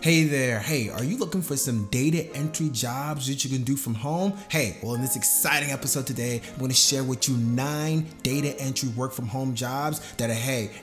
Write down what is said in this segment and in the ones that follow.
Hey there, hey, are you looking for some data entry jobs that you can do from home? Hey, well, in this exciting episode today, I'm going to share with you 9 data entry work from home jobs that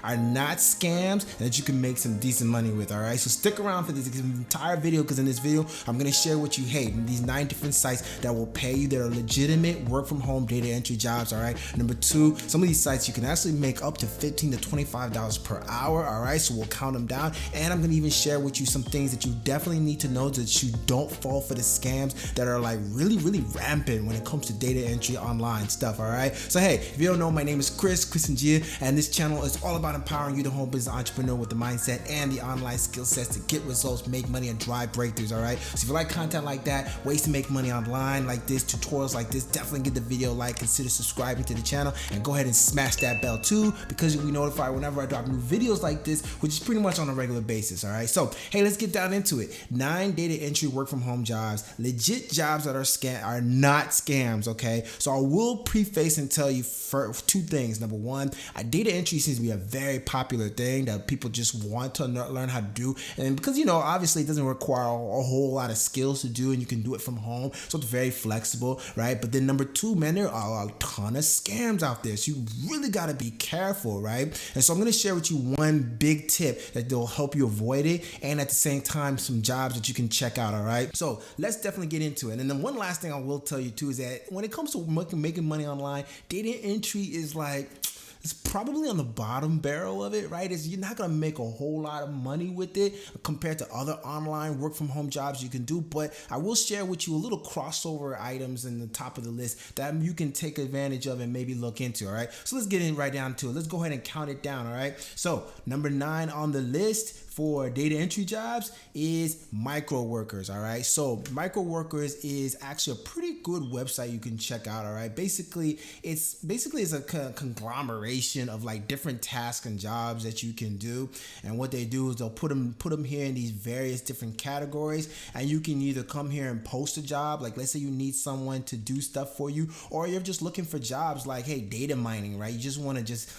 are not scams and that you can make some decent money with, all right? So stick around for this entire video because in this video, I'm going to share with you, these 9 different sites that will pay you that are legitimate work from home data entry jobs, all right? Number 2, some of these sites you can actually make up to $15 to $25 per hour, all right? So we'll count them down, and I'm going to even share with you some things that you definitely need to know so that you don't fall for the scams that are like really rampant when it comes to data entry online stuff, all right? So hey, if you don't know, my name is Chris Njigha, and this channel is all about empowering you, the home business entrepreneur, with the mindset and the online skill sets to get results, make money, and drive breakthroughs, all right? So if you like content like that, ways to make money online like this, tutorials like this, definitely give the video a like, consider subscribing to the channel, and go ahead and smash that bell too, because you'll be notified whenever I drop new videos like this, which is pretty much on a regular basis, all right? So hey, let's get down into it. 9 data entry work from home jobs, legit jobs that are not scams, okay? So I will preface and tell you for 2 things. Number 1, data entry seems to be a very popular thing that people just want to learn how to do, and because obviously it doesn't require a whole lot of skills to do, and you can do it from home, so it's very flexible, right? But then number 2, man, there are a ton of scams out there, so you really got to be careful, right? And so I'm going to share with you one big tip that will help you avoid it, and at the same time some jobs that you can check out, all right? So let's definitely get into it. And then one last thing I will tell you too is that when it comes to making money online, data entry is it's probably on the bottom barrel of it, right? You're not gonna make a whole lot of money with it compared to other online work from home jobs you can do, but I will share with you a little crossover items in the top of the list that you can take advantage of and maybe look into, all right? So let's get in right down to it. Let's go ahead and count it down, all right? So number 9 on the list for data entry jobs is Microworkers, all right? So Microworkers is actually a pretty good website you can check out, all right? Basically, it's a conglomeration of like different tasks and jobs that you can do, and what they do is they'll put them here in these various different categories, and you can either come here and post a job, like let's say you need someone to do stuff for you, or you're just looking for jobs like, hey, data mining, right? You just want to just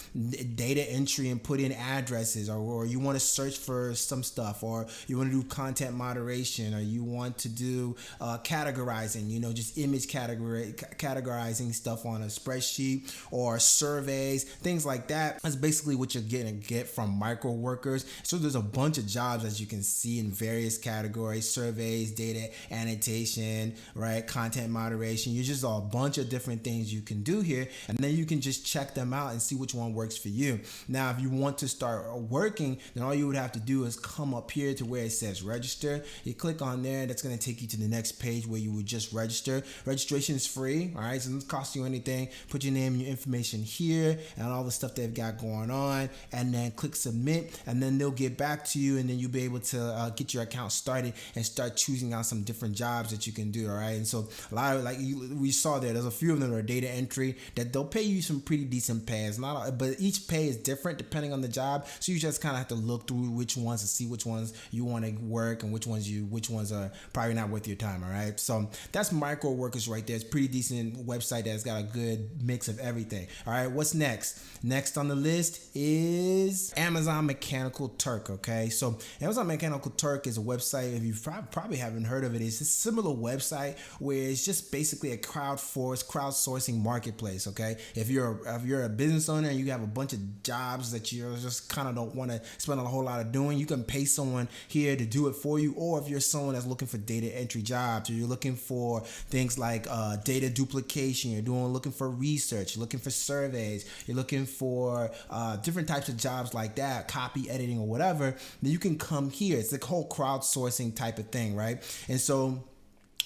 data entry and put in addresses, or you want to search for some stuff, or you want to do content moderation, or you want to do categorizing, just image categorizing stuff on a spreadsheet, or surveys, things like that. That's basically what you're gonna get from Microworkers. So there's a bunch of jobs, as you can see, in various categories: surveys, data annotation, right, content moderation. You're just a bunch of different things you can do here, and then you can just check them out and see which one works for you. Now, if you want to start working, then all you would have to do is come up here to where it says register. You click on there, that's going to take you to the next page where you would just register. Registration is free, all right? So it doesn't cost you anything. Put your name and your information here and all the stuff they've got going on, and then click submit, and then they'll get back to you, and then you'll be able to get your account started and start choosing out some different jobs that you can do, all right? And so a lot of, we saw there's a few of them that are data entry that they'll pay you some pretty decent pay. But each pay is different depending on the job, so you just kind of have to look through which ones to see which ones you want to work and which ones are probably not worth your time, all right? So that's Microworkers right there. It's a pretty decent website that's got a good mix of everything, all right? What's next? Next on the list is Amazon Mechanical Turk, okay? So Amazon Mechanical Turk is a website, if you probably haven't heard of it, it's a similar website where it's just basically a crowdsourcing marketplace, okay? If you're a business owner and you have a bunch of jobs that you just kind of don't want to spend a whole lot of doing, you can pay someone here to do it for you. Or if you're someone that's looking for data entry jobs, or you're looking for things like data duplication, you're looking for research, you're looking for surveys, you're looking for different types of jobs like that, copy editing or whatever, then you can come here. It's the whole crowdsourcing type of thing, right? And so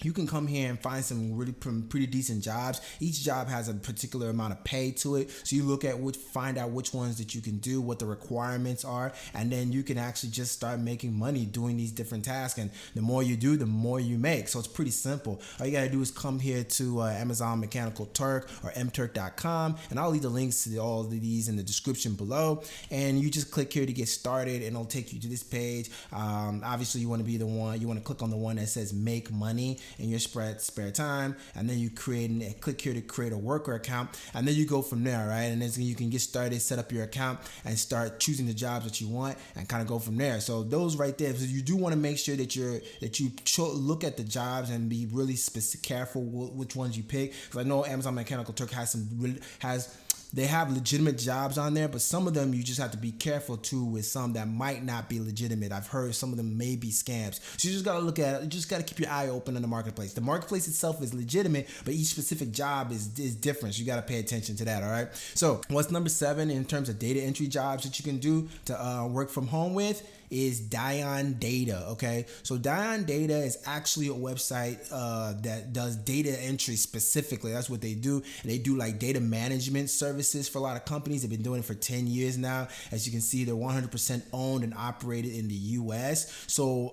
you can come here and find some really pretty decent jobs. Each job has a particular amount of pay to it. So you find out which ones that you can do, what the requirements are, and then you can actually just start making money doing these different tasks. And the more you do, the more you make. So it's pretty simple. All you gotta do is come here to Amazon Mechanical Turk or mturk.com, and I'll leave the links to all of these in the description below. And you just click here to get started, and it'll take you to this page. Obviously, you want to click on the one that says make money. in your spare time, and then you click here to create a worker account, and then you go from there, right? And then you can get started, set up your account, and start choosing the jobs that you want, and kind of go from there. So those right there, so you do want to make sure that you look at the jobs and be really careful which ones you pick, because I know Amazon Mechanical Turk they have legitimate jobs on there, but some of them you just have to be careful too with some that might not be legitimate. I've heard some of them may be scams. So you just got to look at it. You just got to keep your eye open in the marketplace. The marketplace itself is legitimate, but each specific job is different. So you got to pay attention to that, all right? So what's number 7 in terms of data entry jobs that you can do to work from home with is Diane Data, okay? So Diane Data is actually a website that does data entry specifically. That's what they do. And they do like data management services for a lot of companies. They've been doing it for 10 years now. As you can see, they're 100% owned and operated in the US. So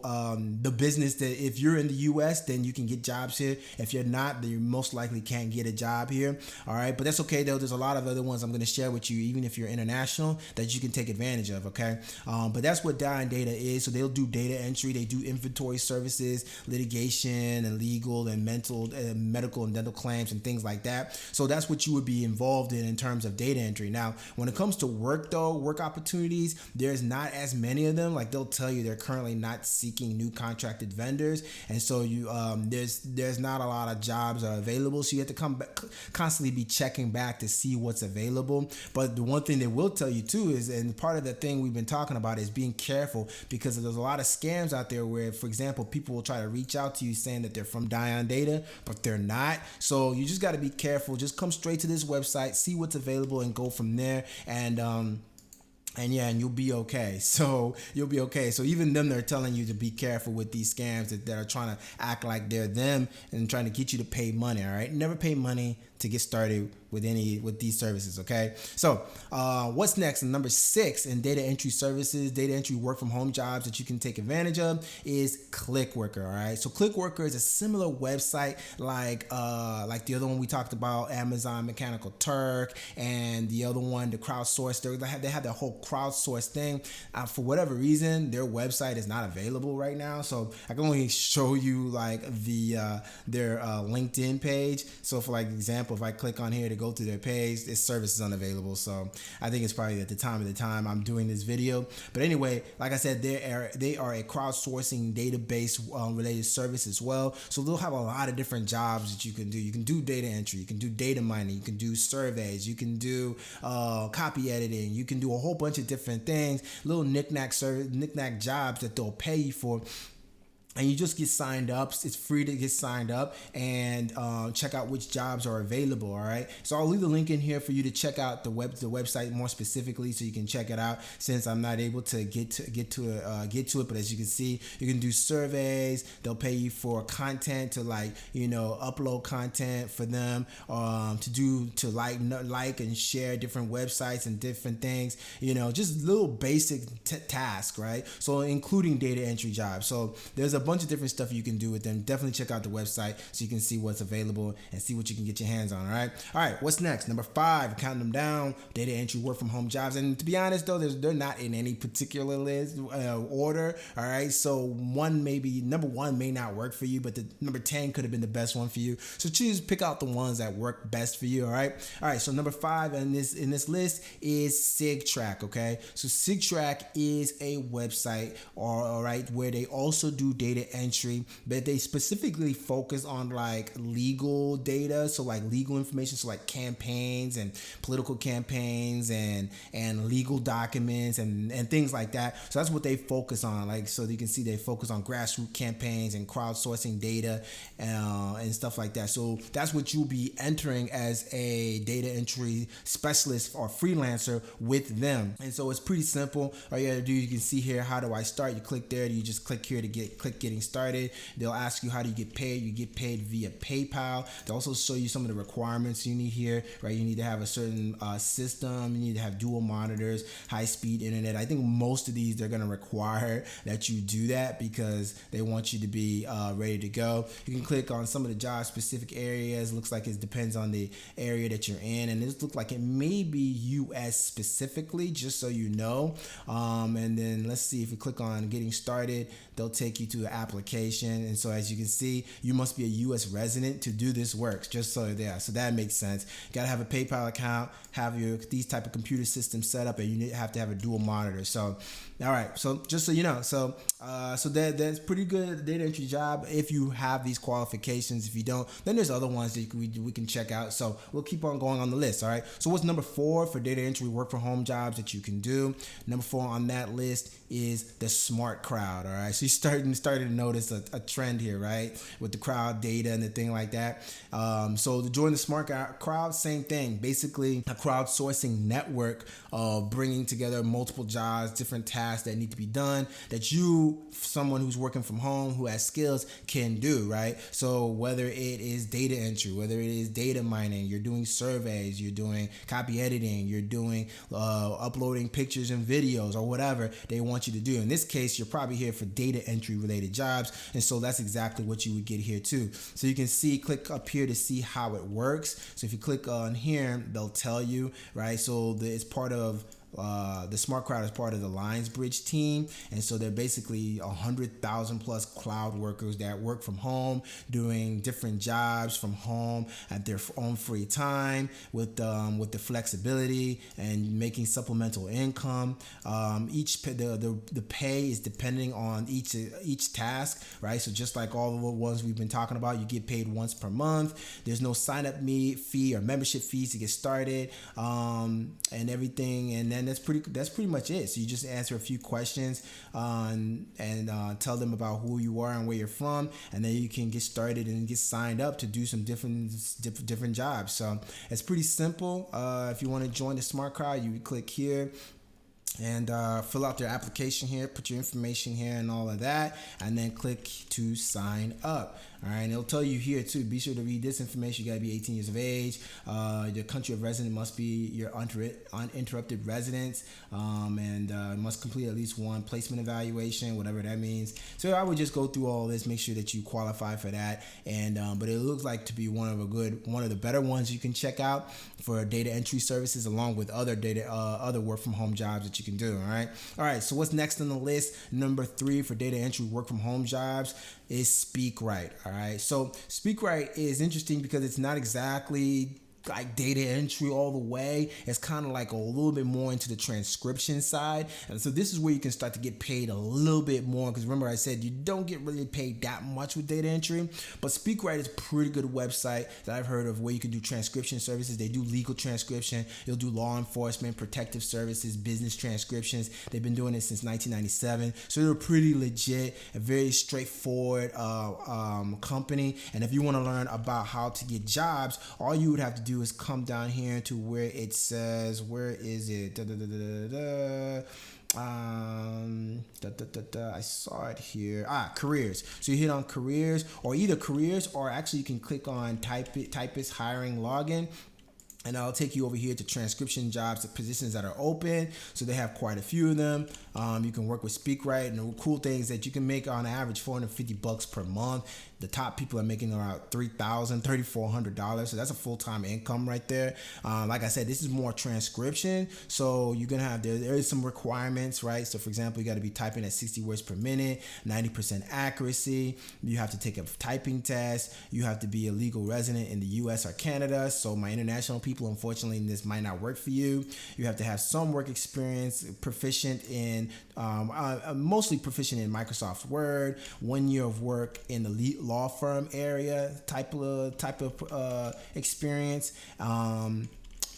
the business that if you're in the US, then you can get jobs here. If you're not, then you most likely can't get a job here, all right? But that's okay though. There's a lot of other ones I'm going to share with you, even if you're international, that you can take advantage of, okay? But that's what Diane Data is. So they'll do data entry, they do inventory services, litigation and legal and medical and dental claims and things like that. So that's what you would be involved in terms of data entry. Now, when it comes to work opportunities, there's not as many of them. Like they'll tell you they're currently not seeking new contracted vendors, and so you there's not a lot of jobs are available. So you have to constantly be checking back to see what's available. But the one thing they will tell you too is, and part of the thing we've been talking about is being careful, because there's a lot of scams out there where, for example, people will try to reach out to you saying that they're from Diane Data, but they're not. So you just got to be careful. Just come straight to this website, see what's available, and go from there. And you'll be okay. So you'll be okay. So even them, they're telling you to be careful with these scams that are trying to act like they're them and trying to get you to pay money. All right, never pay money to get started with these services, okay? So what's next? Number 6 in data entry services, data entry work from home jobs that you can take advantage of is Clickworker, all right? So Clickworker is a similar website like the other one we talked about, Amazon Mechanical Turk, and the other one, the crowdsource. They have that whole crowdsource thing. For whatever reason, their website is not available right now, so I can only show you like their LinkedIn page. So for like example, if I click on here to go to their page, this service is unavailable. So I think it's probably at the time I'm doing this video. But anyway, like I said, they are a crowdsourcing database related service as well. So they'll have a lot of different jobs that you can do. You can do data entry, you can do data mining, you can do surveys, you can do copy editing, you can do a whole bunch of different things, little knick-knack jobs that they'll pay you for. And you just get signed up. It's free to get signed up and check out which jobs are available. All right. So I'll leave the link in here for you to check out the website more specifically, so you can check it out. Since I'm not able to get to it, but as you can see, you can do surveys. They'll pay you for content to upload content for them, to like and share different websites and different things. Just little basic tasks, right? So including data entry jobs. So there's a bunch of different stuff you can do with them. Definitely check out the website so you can see what's available and see what you can get your hands on. All right, what's next? Number 5, counting them down, data entry work from home jobs. And to be honest though, they're not in any particular list order. All right, so number 1 may not work for you, but the number 10 could have been the best one for you. So pick out the ones that work best for you. All right, so number 5 in this list is SickTrack. Okay, so SickTrack is a website, all right, where they also do data entry, but they specifically focus on like legal data, so like legal information, so like campaigns and political campaigns and legal documents and things like that. So that's what they focus on. Like, so you can see they focus on grassroots campaigns and crowdsourcing data and stuff like that. So that's what you'll be entering as a data entry specialist or freelancer with them. And so it's pretty simple. All you gotta do, you can see here, how do I start? You click there, you just click here to click getting started. They'll ask you, how do you get paid? You get paid via PayPal. They'll also show you some of the requirements you need here, right? You need to have a certain system. You need to have dual monitors, high-speed internet. I think most of these, they're going to require that you do that because they want you to be ready to go. You can click on some of the job specific areas. Looks like it depends on the area that you're in, and this looks like it may be US specifically, just so you know. And then let's see, if we click on getting started, they'll take you to application. And so as you can see, you must be a U.S. resident to do this work. Just so so that makes sense. You gotta have a PayPal account, have these type of computer systems set up, and you have to have a dual monitor. So all right, so just so you know, so that's pretty good data entry job if you have these qualifications. If you don't, then there's other ones that we can check out. So we'll keep on going on the list. All right, so what's number 4 for data entry work from home jobs that you can do? Number 4 on that list is the smart crowd. All right, so you starting to notice a trend here, right, with the crowd data and the thing like that. So to join the smart crowd, same thing, basically a crowdsourcing network of bringing together multiple jobs, different tasks that need to be done that someone who's working from home who has skills can do, right? So whether it is data entry, whether it is data mining, you're doing surveys, you're doing copy editing, you're doing uploading pictures and videos or whatever they want you to do. In this case, you're probably here for data entry related jobs, and so that's exactly what you would get here too. So you can see, click up here to see how it works. So if you click on here, they'll tell you, right? So it's part of the smart crowd is part of the Lionsbridge team, and so they're basically 100,000 plus cloud workers that work from home, doing different jobs from home at their own free time with the flexibility and making supplemental income. The pay is depending on each task, right? So just like all the ones we've been talking about, you get paid once per month. There's no sign up fee or membership fees to get started, and everything, and then that's pretty much it. So you just answer a few questions and tell them about who you are and where you're from, and then you can get started and get signed up to do some different jobs. So it's pretty simple. If you want to join the smart crowd, you click here and fill out their application here, put your information here and all of that, and then click to sign up. All right, and it'll tell you here too, be sure to read this information. You gotta be 18 years of age. Your country of residence must be your uninterrupted residence, and must complete at least one placement evaluation, whatever that means. So I would just go through all this, make sure that you qualify for that. And but it looks like to be one of the better ones you can check out for data entry services, along with other work from home jobs that you can do. All right. So what's next on the list? Number 3 for data entry work from home jobs is SpeakRight. All right, so SpeakRight is interesting because it's not exactly like data entry all the way. It's kind of like a little bit more into the transcription side, and so this is where you can start to get paid a little bit more, because remember I said you don't get really paid that much with data entry. But SpeakRight is a pretty good website that I've heard of where you can do transcription services. They do legal transcription, you'll do law enforcement, protective services, business transcriptions. They've been doing it since 1997, so they're pretty legit, a very straightforward company. And if you want to learn about how to get jobs, all you would have to do is come down here to where it says, where is it? I saw it here. Careers. So you hit on careers, or either careers, or actually you can click on typist hiring login, and I'll take you over here to transcription jobs, the positions that are open. So they have quite a few of them. You can work with SpeakRight, and the cool thing is that you can make on average $450 per month. The top people are making around $3,400. So that's a full-time income right there. Like I said, this is more transcription. So you're gonna have there is some requirements, right? So for example, you got to be typing at 60 words per minute, 90% accuracy. You have to take a typing test. You have to be a legal resident in the U.S. or Canada. So my international people, unfortunately, this might not work for you. You have to have some work experience, proficient in mostly proficient in Microsoft Word, 1 year of work in the law firm area type of experience,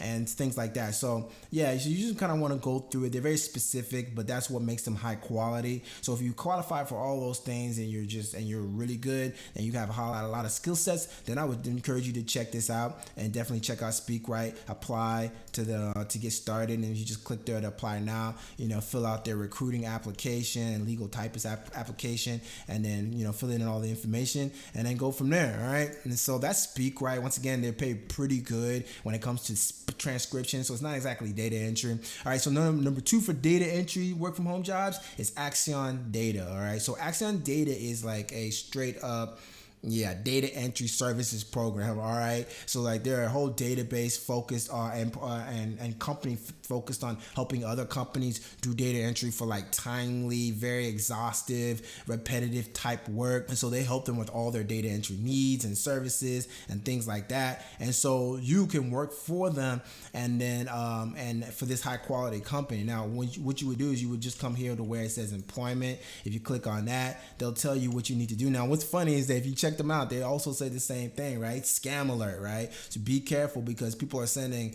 and things like that. So yeah, you just kind of want to go through it. They're very specific, but that's what makes them high quality. So if you qualify for all those things and you're really good and you have a lot of skill sets, then I would encourage you to check this out, and definitely check out SpeakRight. Apply to get started, and you just click there to apply now. Fill out their recruiting application and legal typist application, and then fill in all the information, and then go from there. All right, and so that's SpeakRight. Once again, they're paid pretty good when it comes to transcription, so it's not exactly data entry. All right, so number 2 for data entry work from home jobs is Acion Data. All right, so Acion Data is like a straight up Yeah, data entry services program. All right, so like they're a whole database focused on and company focused on helping other companies do data entry for like timely, very exhaustive, repetitive type work. And so they help them with all their data entry needs and services and things like that. And so you can work for them, and then and for this high quality company. Now, what you would do is you would just come here to where it says employment. If you click on that, they'll tell you what you need to do. Now, what's funny is that if you check them out, they also say the same thing, right? Scam alert, right? So be careful, because people are sending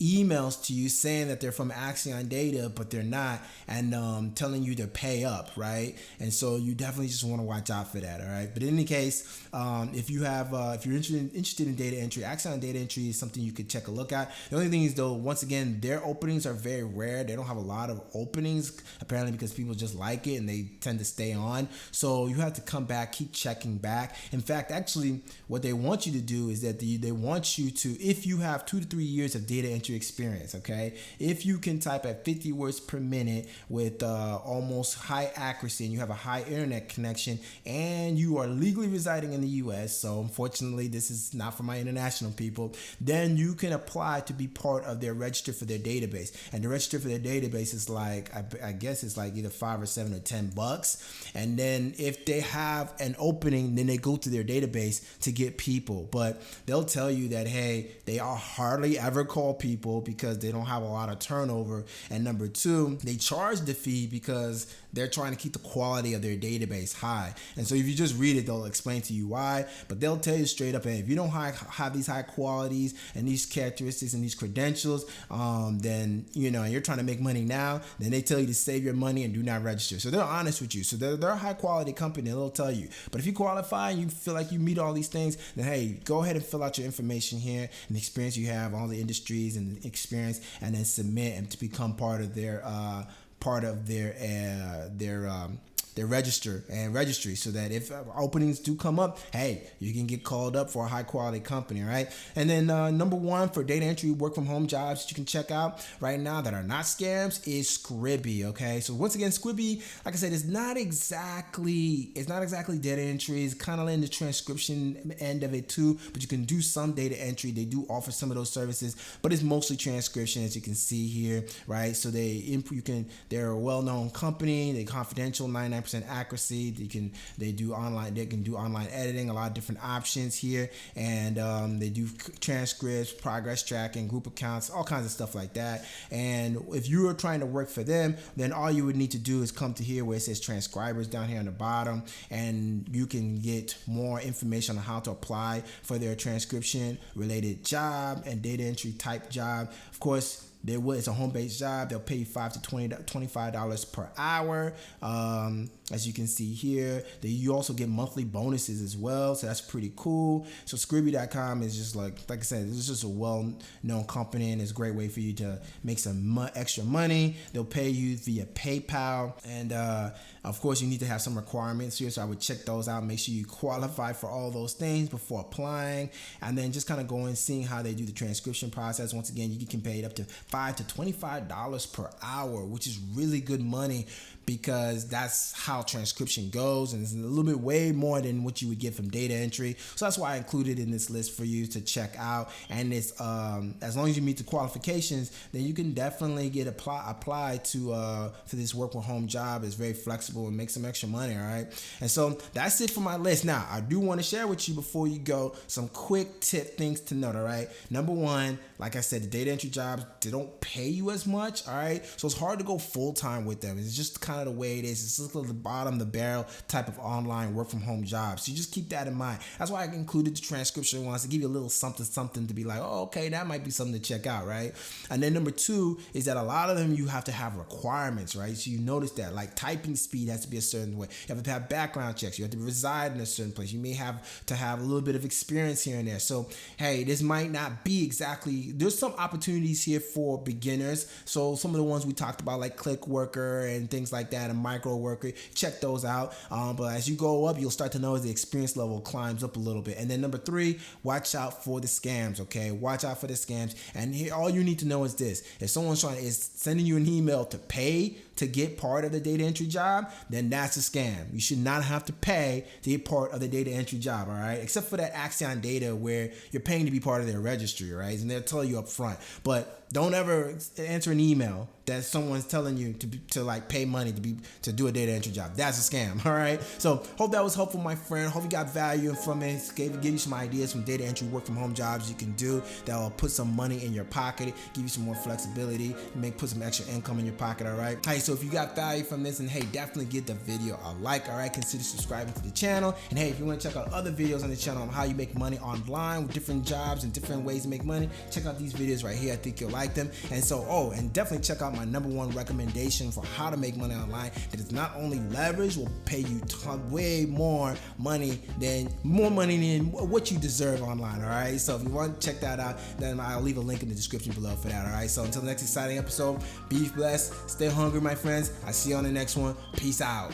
emails to you saying that they're from Acion Data, but they're not, and telling you to pay up, right? And so you definitely just want to watch out for that, all right? But in any case, if you're interested in data entry, Acion Data Entry is something you could check a look at. The only thing is, though, once again, their openings are very rare. They don't have a lot of openings, apparently, because people just like it and they tend to stay on. So you have to come back, keep checking back. In fact, actually, what they want you to do is that they want you to, if you have 2 to 3 years of data entry experience, okay, if you can type at 50 words per minute with almost high accuracy, and you have a high internet connection, and you are legally residing in the US, so unfortunately this is not for my international people, then you can apply to be part of their register for their database. And the register for their database is like, I guess it's like either $5 or $7 or $10. And then if they have an opening, then they go to their database to get people. But they'll tell you that, hey, they are hardly ever call people because they don't have a lot of turnover. And number two, they charge the fee because they're trying to keep the quality of their database high. And so if you just read it, they'll explain to you why, but they'll tell you straight up, hey, if you don't have these high qualities and these characteristics and these credentials, then, and you're trying to make money now, then they tell you to save your money and do not register. So they're honest with you. So they're a high quality company, and they'll tell you. But if you qualify and you feel like you meet all these things, then hey, go ahead and fill out your information here and the experience you have, all the industries and the experience, and then submit and to become part of their their register and registry, so that if openings do come up, hey, you can get called up for a high quality company, right? And then number one for data entry work from home jobs that you can check out right now that are not scams is Squiffy. Okay, so once again, Squiffy, like I said, it's not exactly data entry. It's kind of in the transcription end of it too, but you can do some data entry. They do offer some of those services, but it's mostly transcription, as you can see here, right? So they're a well-known company. They're confidential, 99% accuracy. They can do online editing, a lot of different options here, and they do transcripts, progress tracking, group accounts, all kinds of stuff like that. And if you are trying to work for them, then all you would need to do is come to here where it says transcribers down here on the bottom, and you can get more information on how to apply for their transcription related job and data entry type job. Of course, it's a home-based job. They'll pay you $5 to $25 per hour. As you can see here, you also get monthly bonuses as well, so that's pretty cool. So Squiffy.com is just like I said, it's just a well-known company, and it's a great way for you to make some extra money. They'll pay you via PayPal, and of course, you need to have some requirements here, so I would check those out. Make sure you qualify for all those things before applying, and then just kind of going and seeing how they do the transcription process. Once again, you can pay it up to $5 to $25 per hour, which is really good money, because that's how transcription goes, and it's a little bit way more than what you would get from data entry. So that's why I included in this list for you to check out. And it's as long as you meet the qualifications, then you can definitely get apply to for this work from home job. It's very flexible and make some extra money. All right, and so that's it for my list. Now I do want to share with you before you go some quick things to note. All right, number one, like I said, the data entry jobs, they don't pay you as much. All right, so it's hard to go full time with them. It's just kind of the way it is. It's just the bottom of the barrel type of online work from home job. So you just keep that in mind. That's why I included the transcription ones to give you a little something to be like, oh, okay, that might be something to check out, right? And then number two is that a lot of them you have to have requirements, right? So you notice that like typing speed has to be a certain way. You have to have background checks. You have to reside in a certain place. You may have to have a little bit of experience here and there. So hey, this might not be exactly. There's some opportunities here for beginners. So some of the ones we talked about, like Clickworker and things like that, and Microworker, check those out. But as you go up, you'll start to know as the experience level climbs up a little bit. And then number three, watch out for the scams. Okay, watch out for the scams. And here, all you need to know is this: if someone's is sending you an email to pay to get part of the data entry job, then that's a scam. You should not have to pay to get part of the data entry job, all right? Except for that Acion Data where you're paying to be part of their registry, right? And they'll tell you up front. But don't ever answer an email that someone's telling you to like pay money to do a data entry job. That's a scam, all right? So hope that was helpful, my friend. Hope you got value from it. Give you some ideas from data entry work from home jobs you can do that will put some money in your pocket, give you some more flexibility, put some extra income in your pocket, all right? Hey, so if you got value from this, and hey, definitely give the video a like, all right? Consider subscribing to the channel. And hey, if you want to check out other videos on the channel on how you make money online with different jobs and different ways to make money, check out these videos right here. I think you'll like them. And so, and definitely check out my #1 recommendation for how to make money online that is not only leverage, will pay you way more money than what you deserve online, all right? So if you want to check that out, then I'll leave a link in the description below for that, all right? So until the next exciting episode, be blessed, stay hungry, my friends. I'll see you on the next one. Peace out.